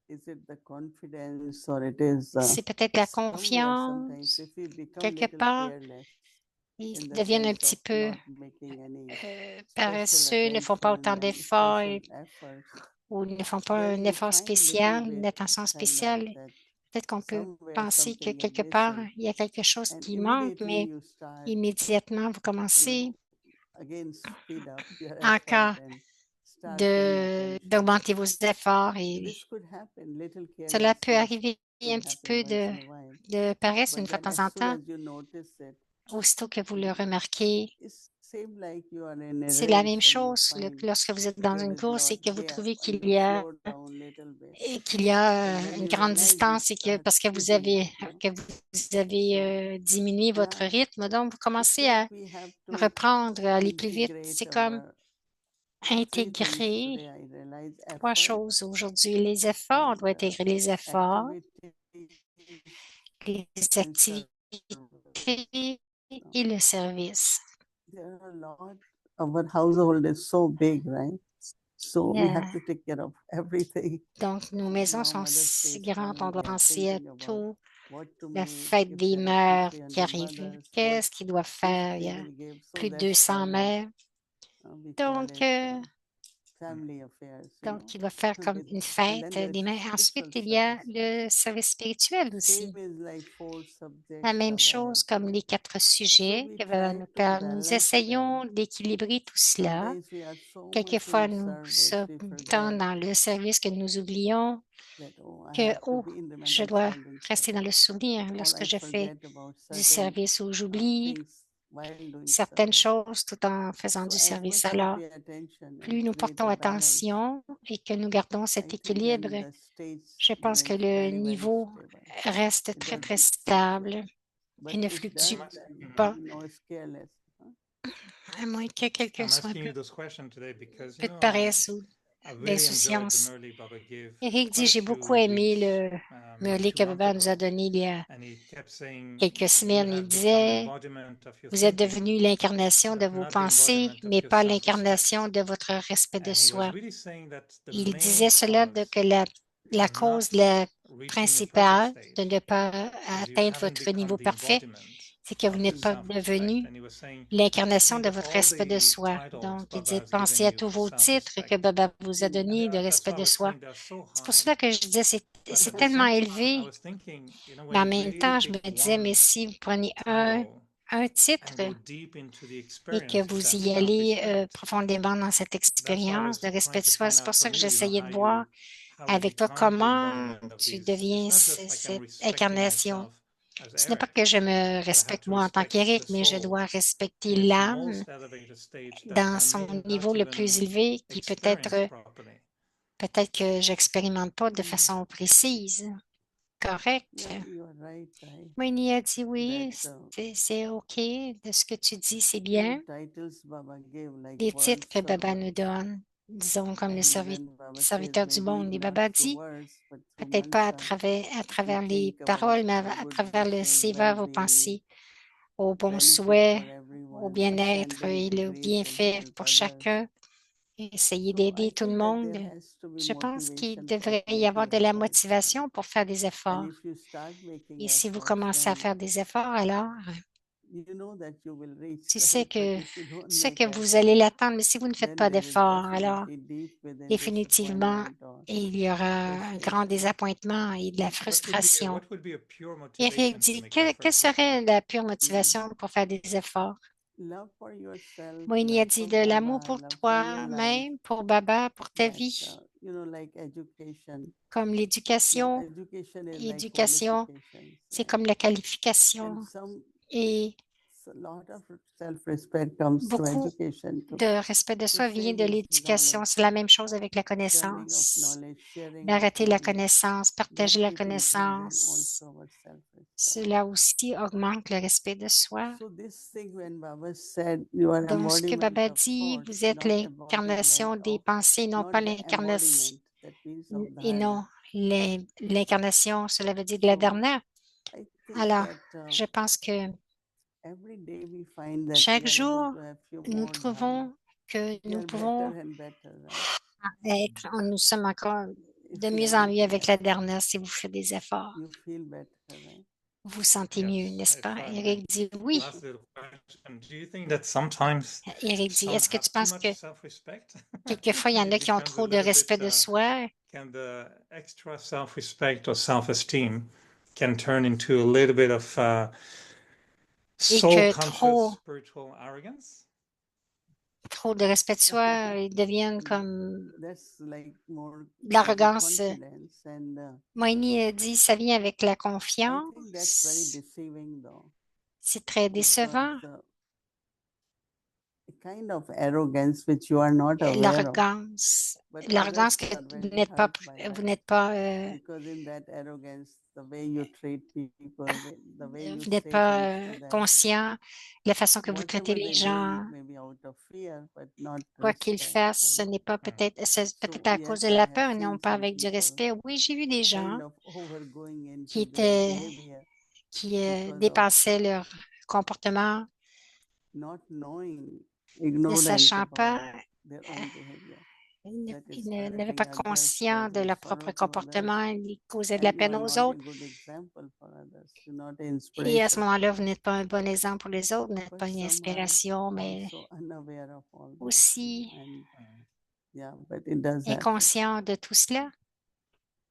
is it the confidence or it is c'est peut-être la somewhere sometimes confiance, if we become quelque little part, careless ils in the deviennent un sense petit of peu not making any special paresseux, ne font pas autant attention and d'efforts special efforts, ou ne font pas then un we effort find little spécial, une bit attention kind of spéciale. that Peut-être qu'on peut somewhere penser que something is quelque part, missing il y a quelque chose and qui manque, immediately mais you start, immédiatement, vous commencez again speed up your effort encore and start paying attention. d'augmenter vos efforts et This could happen, little cela peut carelessness arriver un could petit happen peu once in a while. de paresse une But fois then de as temps en soon temps. as you notice it, Aussitôt que vous le remarquez, it seems like you are in a c'est la même race and you chose find lorsque vous êtes dans there une is course lot et que vous gap trouvez and qu'il you y a slow down little bit. And when une you grande realize you distance et que start parce speeding up, que vous avez diminué votre yeah, rythme, donc vous it's commencez like à we have to reprendre, à aller plus vite. integrate C'est comme our three things intégrer today. I realize trois effort choses aujourd'hui. Les efforts, on and doit intégrer les efforts, activities les and activités service. et le service. There are a lot. Our household is so big, right? So we have to take care of everything. Donc, nos maisons Now sont Mother's si Day is grandes, on coming. doit We are penser à thinking about tout. what to La make fête if des there are mères qui 200 arrive. mothers, what Qu'est-ce qu'ils doivent gift faire? Il y they a will give. So plus de that's 200 called like mères. we call Donc, it family affairs, il doit faire comme With, une and fête then there des is mères. spiritual Ensuite, il y a service. le service spirituel Same aussi. is like 4 subjects La même Baba chose has comme told. les 4 So sujets we que Baba try nous to parle. Nous balance them. essayons d'équilibrer tout cela. Sometimes we are so much Quelquefois, in nous service, we sommes tant forget dans le service que nous oublions that I que, have to be in the je mental dois silence rester dans le service, souvenir or lorsque I je fais forget about du certain service ou j'oublie things while doing certaines service. choses tout en faisant So du as service. much we Alors, pay attention and plus nous create portons the balance, attention et que nous gardons cet I think then équilibre, the stage je pense que remains le very, very niveau stable. reste It très, très doesn't stable fluctuate. et But ne it fluctue I'm does asking, pas, no it's careless. à moins que quelqu'un I'm soit un asking peu, you this question today because, peu de paresse ou I really enjoyed the d'insouciance. Murli Baba give Eric dit, quite a j'ai few beaucoup aimé weeks, le maybe Murli 2 que months Baba nous a ago, donné il y a and he kept saying, quelques you semaines. Il have become disait, embodiment of your vous êtes thinking, devenu l'incarnation de but vos not the pensées, embodiment of mais your pas self-respect. l'incarnation de votre respect de And he was soi. really saying that the Il main disait cela cause que la for cause not reaching a perfect principale de state ne pas is you atteindre haven't votre become niveau the parfait, embodiment c'est que vous of your n'êtes pas self-respect. devenu And he was saying, l'incarnation think de of votre all respect de the soi. titles Donc, il Baba disait, has given pensez à you tous for vos titres que self-respect. Baba vous a And donnés de that's respect why I de was soi. saying they're so C'est pour high. cela que je disais, But c'est at the tellement same time, I élevé. was thinking, Mais en when you même really temps, je pick me disais, mais one si vous prenez title un titre and go deep into the et que experience of vous that y allez self-respect, profondément dans cette that's why I expérience was de respect trying de to soi, find c'est out pour ça from que you, j'essayais de voir how you avec toi become the comment embodiment of tu these. deviens It's not just like I'm cette respecting incarnation. myself as Ce n'est pas Eric, que je me but I have respecte to moi en tant respect qu'Éric, the mais je soul dois respecter in its l'âme most elevated stage that dans I son may not niveau le plus even élevé qui experience properly. peut-être que j'expérimente pas de façon précise. Correct. Yeah, you are right. Winnie a dit oui, That c'est OK de ce que tu dis, c'est you know, bien. titles Baba gave like Les world titres que Baba nous servant. donne, disons comme le And then Baba says serviteur du maybe monde. Et not Baba through dit, words, but through peut-être pas mantra. à If we travers les think about paroles, mais the à good travers le wishes, seva, vos well-being, pensées, au bon benefit souhait, for au everyone, bien-être ascending et le degrees and bienfait help pour others. chacun. Essayer So I d'aider tout le think that monde. there has to be Je pense qu'il motivation for devrait y avoir making de la efforts. motivation pour faire des And efforts. if you start making Et si vous efforts, commencez à then faire des efforts, alors you know that you will reach, tu sais right? But if you don't make que vous allez effort, l'atteindre, mais si vous ne faites then pas there is d'efforts, alors definitely deep within définitivement, disappointment or il y aura un grand frustration. désappointement et de la frustration. What would be a pure Eric motivation to dit, make quelle effort? serait la pure motivation pour faire des efforts? Love for yourself, Moïni a love dit for de l'amour Baba, pour love for your life, toi-même, pour Baba, pour ta that vie. you know, like education. comme Now, l'éducation. education is like Éducation, qualifications, c'est right? comme la qualification. And Et a lot of self-respect comes to beaucoup education too. de respect de soi vient same de with l'éducation. knowledge, C'est la même chose avec la sharing of connaissance. knowledge, sharing of D'arrêter la knowledge. connaissance, partager That la it increases connaissance. also our self-respect. Cela aussi augmente le respect de soi. So this thing when Baba said you are Donc, ce que embodiment Baba of dit, thoughts, vous êtes not l'incarnation embodiment des of, pensées, non not pas the l'incarnation, embodiment, that means of et dharana. non l'incarnation, cela veut dire de la So dernière. I think Alors, that je pense que every day we find that chaque we are able jour, to have few nous more dharana. trouvons que We nous are pouvons better and better, right? nous sommes encore If de you mieux are en mieux looking avec at la it, dernière si vous faites des efforts. you feel better, right? Vous vous sentez mieux, Yes, n'est-ce pas? if I may Eric dit oui. last little question, do you think that sometimes Eric dit, some est-ce que have tu too penses much que self-respect? quelquefois, il y en It a qui ont becomes a trop de little respect bit, de soi can the extra self-respect or self-esteem can turn into a little bit of et que soul-conscious spiritual arrogance? trop de respect de soi, ils deviennent comme That's like more de l'arrogance. confidence, and Moini dit, ça vient avec la I think that's very confiance. deceiving though, C'est très because décevant. a kind of arrogance which you are not aware of, L'arrogance. but L'arrogance others que are vous very n'êtes pas, hurt by vous that. n'êtes pas, Because in that arrogance, the way you treat people, the way you vous n'êtes say pas things to them, conscient de la façon que vous traitez whatever les they do, gens. it may be out of fear, but not Quoi qu'ils respect, fassent, ce right? n'est pas peut-être, c'est So peut-être à cause yes, de I la have peur et non seen pas some avec du people respect. Oui, j'ai vu des gens kind of overgoing qui into their étaient, behavior qui because of dépassaient leur comportement, not knowing, ne ignorant sachant about pas, their own behavior. That is ils n'avaient hurting pas others, conscience de causing leur sorrow propre to others, comportement, ils causaient de la and you are peine aux not a autres. good example for others. You're not an Et à inspiration ce moment-là, for vous others. n'êtes pas un bon exemple pour les autres, vous n'êtes But pas une some are inspiration, mais also unaware of all that, aussi and yeah, but it does happen. inconscient de tout cela.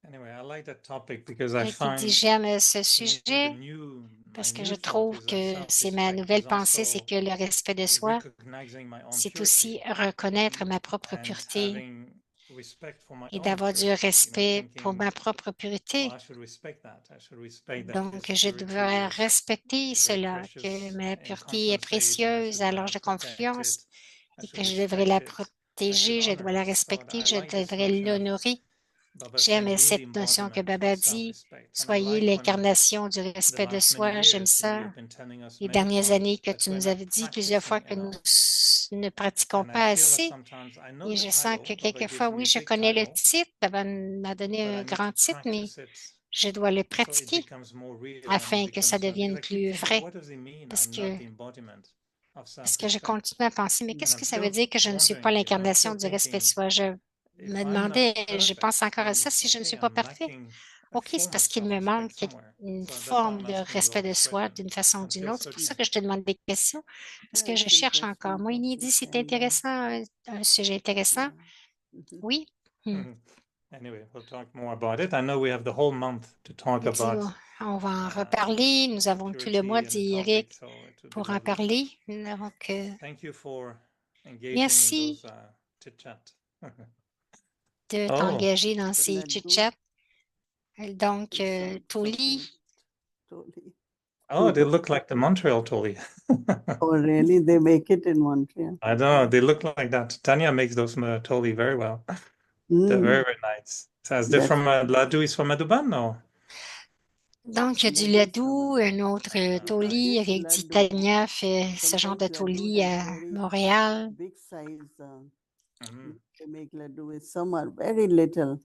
Anyway, I like that topic because I Qui dit find j'aime ce to me the sujet new, parce my que new je thought trouve is that que c'est ma self-respect nouvelle is pensée, c'est also que le respect de soi, recognizing my own c'est purity aussi reconnaître ma propre and pureté having respect for my et own d'avoir du purity. respect pour Thinking, ma propre well, pureté. I should respect that. I should respect that Donc, this je purity devrais is respecter very cela, precious que ma in pureté est confidence age, and I précieuse should à l'âge de protect it. confiance I et should que je devrais respect la it. I should protéger, je honor dois la it. So respecter, I je like this devrais notion of l'honorer. Baba J'aime saying, be the cette notion que embodiment Baba of dit, self-respect. And I soyez like when l'incarnation du the respect de last many soi. J'aime years, ça. you've been telling us Les many dernières times années que that tu we're nous not avais dit plusieurs fois practicing que nous enough. ne pratiquons And I pas feel that assez. sometimes I know Et the je sens que title, Baba quelquefois, gives me oui, a je big connais le title, titre, Baba m'a donné but I un need to grand titre, mais practice it je dois le so it pratiquer becomes more real and afin it que ça becomes because devienne I keep plus thinking, vrai. what does it mean Parce I'm not que, the embodiment of parce que je self-respect? continue à penser, mais And qu'est-ce I'm que ça veut still dire que je ne suis pas wondering, I'm l'incarnation still du respect de thinking, soi? Je if me I'm not demandais, je pense perfect, encore à then ça, si je ne okay, suis pas I'm parfait. lacking a OK, c'est form of parce qu'il me self-respect manque somewhere. une So that's why forme I'm de asking you respect all de this soi question d'une façon ou d'une until autre. C'est pour ça such que je te demande des questions, parce Yeah, que je it's cherche encore. interesting Moi, il dit, topic, c'est and intéressant, un sujet intéressant. yeah. Oui. anyway, we'll talk more about it. I know we have the whole month to talk Il dit, about on va en reparler. Nous avons tout le mois, purity and the dit topic, Eric, so it would be pour en lovely. parler. Donc, Thank you for engaging in merci those chit-chat. de Oh, t'engager dans ces Laddu chit-chats. Donc, is Toli, totally. oh, they look like the Montreal Toli. Oh, really? They make it in Montreal. I don't know. They look like that. Tanya makes those Toli very well. They're very, very nice. So is they That's- from Laddu is from Madhuban, no? donc, il y a du Laddu is ladou, un autre toli. This Eric dit laddu, Tania fait ce genre de sometimes laddu toli has à very Montréal. big size. Mhm. They make laddu with some are very little.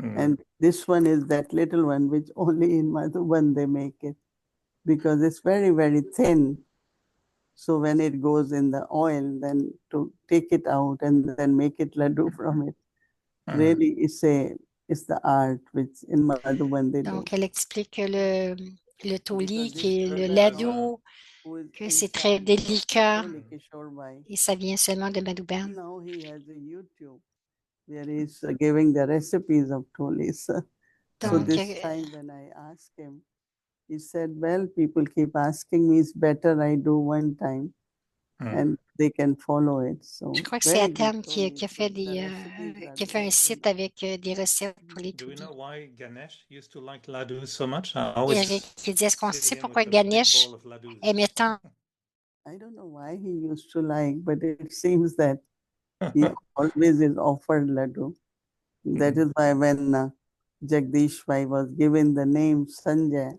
Mm. And this one is that little one, which only in Madhuban they make it because it's very, very thin. So when it goes in the oil, then to take it out and then make it laddu from it, really it's the art which in Madhuban they do. Donc, elle explique que le toli, Because this qui est le brother, ladou, who is que in c'est très charge of délicat Toli Kishore Bhai, et ça vient seulement de Madhuban. now he has a YouTube where he's giving the recipes of tolis. So Donc, this time when I asked him, he said, well, people keep asking me, it's better I do one time and they can follow it. So Je crois que c'est very good. Athènes So qui a fait the des, recipes are qui a fait un there. site avec des recettes pour les Do we toudis. know why Ganesh used to like laddus so much? I always Eric qui dit, est-ce qu'on sit sait in pourquoi with a big Ganesh bowl of laddus. aimait tant? I don't know why he used to like, but it seems that he always is offered laddu. That is why when Jagdish Bhai was given the name Sanjay,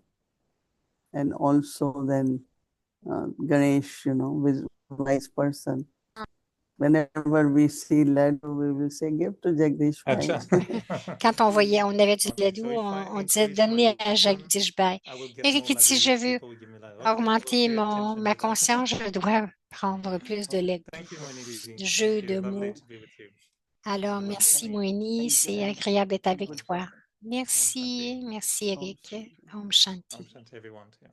and also then Ganesh, with vice person. Whenever we see laddu, we will say, give to Jagdish Bhai. Acha. Quand on avait du Okay, ladou, so if I on disait increase donnez my à Jacques income, Dishbay. I will get Eric more dit, si laddus je if veux people give me laddus. Okay, augmenter pay attention ma to that. conscience, je dois prendre plus de Okay, lait. thank you, Moini. De jeu Thank you. de Lovely mots. to be with you. Alors, Bye-bye. merci Moini, Thank you, c'est and agréable d'être avec good toi. talk. Merci, merci Om Eric. Shanti. Om Om Shanti. Shanti, everyone. Yeah.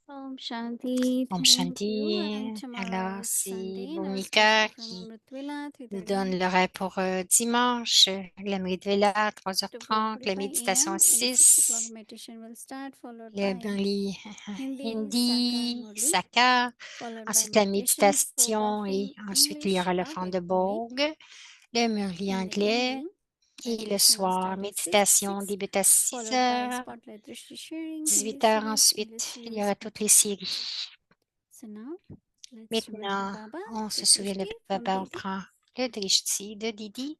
Om Shanti. Om Thank you. Shanti. And tomorrow Alors, is c'est Sunday. Now Monica special from qui Amritvela, nous 3:30 donne l'horaire pour dimanche, l'Amrit Vela à to 3h30, la 4:45 méditation à a.m. In 6 o'clock 6, meditation will start, followed le by Benli Hindi, Saka, and Hindi, Murli, Saka, followed by ensuite la meditation, méditation sloka et in ensuite il y English aura le or fond de Bengali. Bourg, le Murli In the anglais evening, et le meditation will soir, start at méditation 6, débute à 6 followed by heures, spotlight Drishti sharing, 18 Hindi heures series, English ensuite, il y series, aura and toutes les séries. so now let's remember Maintenant, Baba, on se the souvient de Drishti from Papa, on Didi. prend le Drishti de Didi.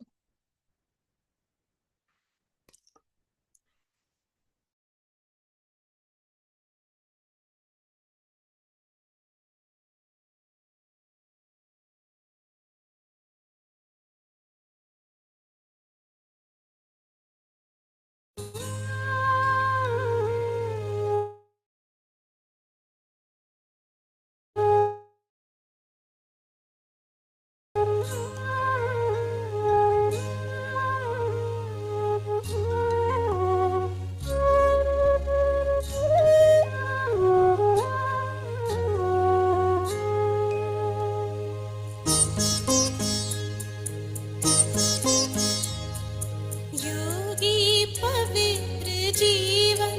योगी पवित्र जीवन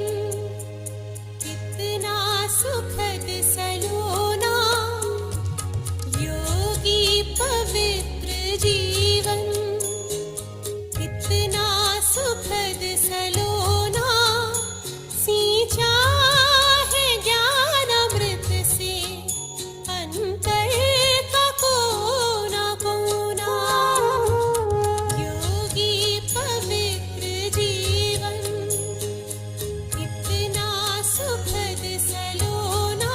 कितना सुखद सलोना योगी पवित्र जीवन कितना सुखद सलोना सींचा है ज्ञान अमृत से अंतर का कोना कोना योगी पवित्र जीवन कितना सुखद सलोना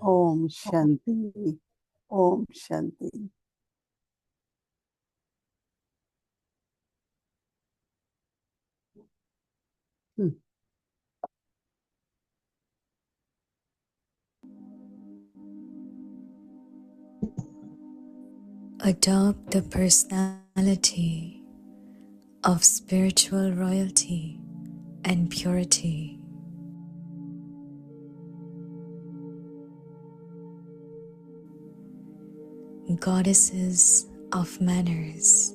ओम शांति, ओम Shanti. Adopt the personality of spiritual royalty and purity. Goddesses of manners.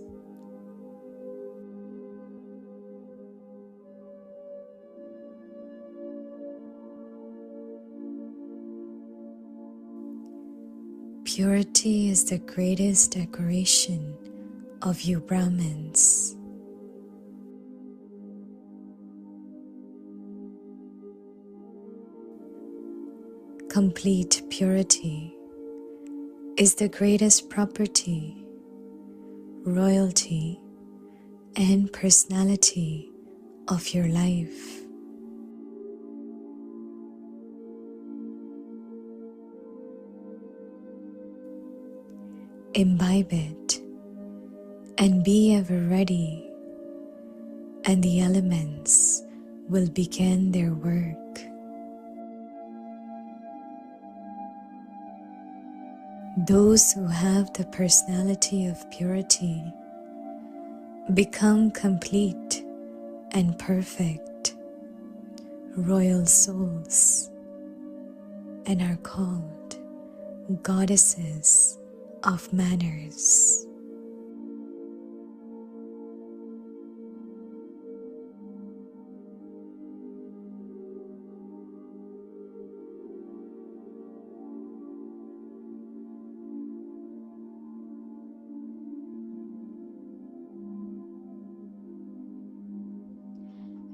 Purity is the greatest decoration of you Brahmins. Complete purity is the greatest property, royalty, and personality of your life. Imbibe it and be ever ready, and the elements will begin their work. Those who have the personality of purity become complete and perfect royal souls and are called goddesses of manners.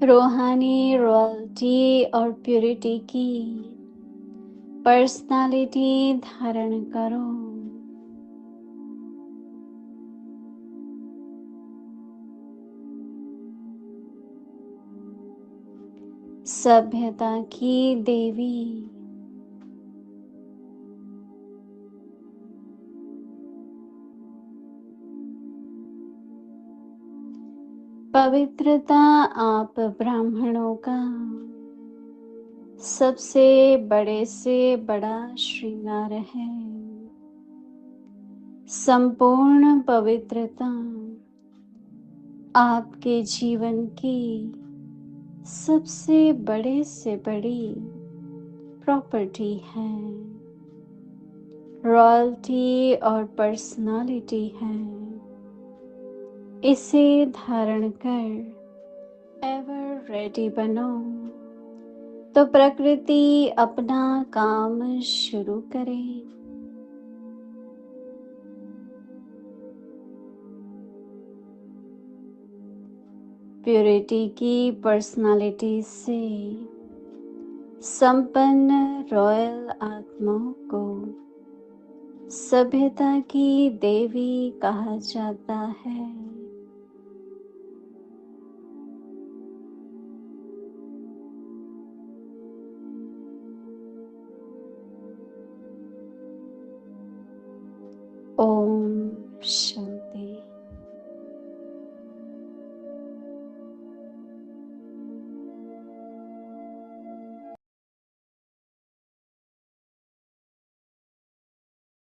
रूहानी रॉयल्टी और प्यूरिटी की पर्सनालिटी धारण करो। सभ्यता की देवी, पवित्रता आप ब्राह्मणों का सबसे बड़े से बड़ा श्रृंगार है। संपूर्ण पवित्रता आपके जीवन की सबसे बड़े से बड़ी प्रॉपर्टी है, रॉयल्टी और पर्सनालिटी है। इसे धारण कर एवर रेडी बनो तो प्रकृति अपना काम शुरू करे। प्यूरिटी की पर्सनालिटी से संपन्न रॉयल आत्माओं को सभ्यता की देवी कहा जाता है। ओम शांति।